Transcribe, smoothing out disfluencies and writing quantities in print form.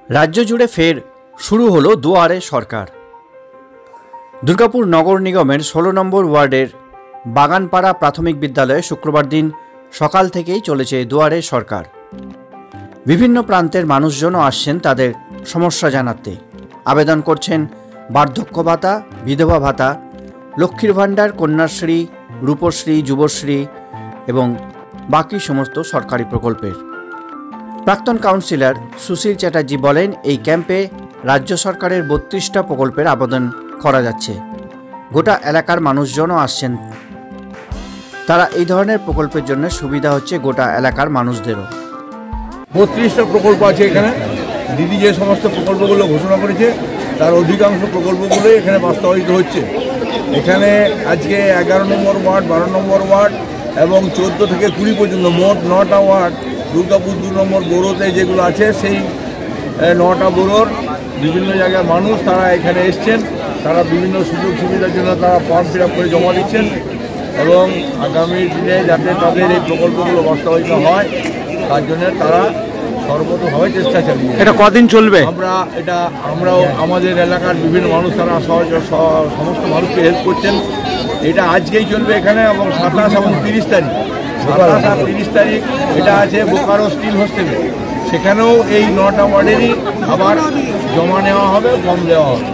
রাজ্য জুড়ে ফের শুরু হলো দুয়ারে সরকার। দুর্গাপুর নগর নিগমের 16 নম্বর ওয়ার্ডের বাগানপাড়া প্রাথমিক বিদ্যালয়ে শুক্রবার দিন সকাল থেকেই চলেছে দুয়ারে সরকার। বিভিন্ন প্রান্তের মানুষজনও আসছেন তাদের সমস্যা জানাতে, আবেদন করছেন বার্ধক্য ভাতা, বিধবা ভাতা, লক্ষ্মীর ভাণ্ডার, কন্যাশ্রী, রূপশ্রী, যুবশ্রী এবং বাকি সমস্ত সরকারি প্রকল্পের। প্রাক্তন কাউন্সিলর সুশীল চ্যাটার্জি বলেন, এই ক্যাম্পে রাজ্য সরকারের 32টা প্রকল্পের আবেদন করা যাচ্ছে। গোটা এলাকার মানুষজনও আসছেন, তারা এই ধরনের প্রকল্পের জন্য সুবিধা হচ্ছে গোটা এলাকার মানুষদেরও। 32টা প্রকল্প আছে এখানে। দিদি যে সমস্ত প্রকল্পগুলো ঘোষণা করেছে তার অধিকাংশ প্রকল্পগুলোই এখানে বাস্তবায়িত হচ্ছে। এখানে আজকে 11 নম্বর ওয়ার্ড, 12 নম্বর ওয়ার্ড এবং 14 থেকে 20 পর্যন্ত মোট 9টা ওয়ার্ড দুর্গাপুর 2 নম্বর বড়োতে যেগুলো আছে, সেই 9টা বড়োর বিভিন্ন জায়গার মানুষ তারা এখানে এসছেন। তারা বিভিন্ন সুযোগ সুবিধার জন্য তারা ফর্ম ফিল আপ করে জমা দিচ্ছেন এবং আগামী দিনে যাতে তাদের এই প্রকল্পগুলো বাস্তবায়িত হয় তার জন্য তারা সর্বতভাবে চেষ্টা চালিয়ে। এটা কদিন চলবে? আমরাও আমাদের এলাকার বিভিন্ন মানুষ তারা সমস্ত মানুষকে হেল্প করছেন। এটা আজকেই চলবে এখানে এবং 27 এবং 30 তারিখ, 27 আর 30 তারিখ এটা আছে বোকারো স্টিল হোস্টেলে। সেখানেও এই 9টা ওয়ার্ডেরই আবার জমা নেওয়া হবে, ফর্ম দেওয়া হবে।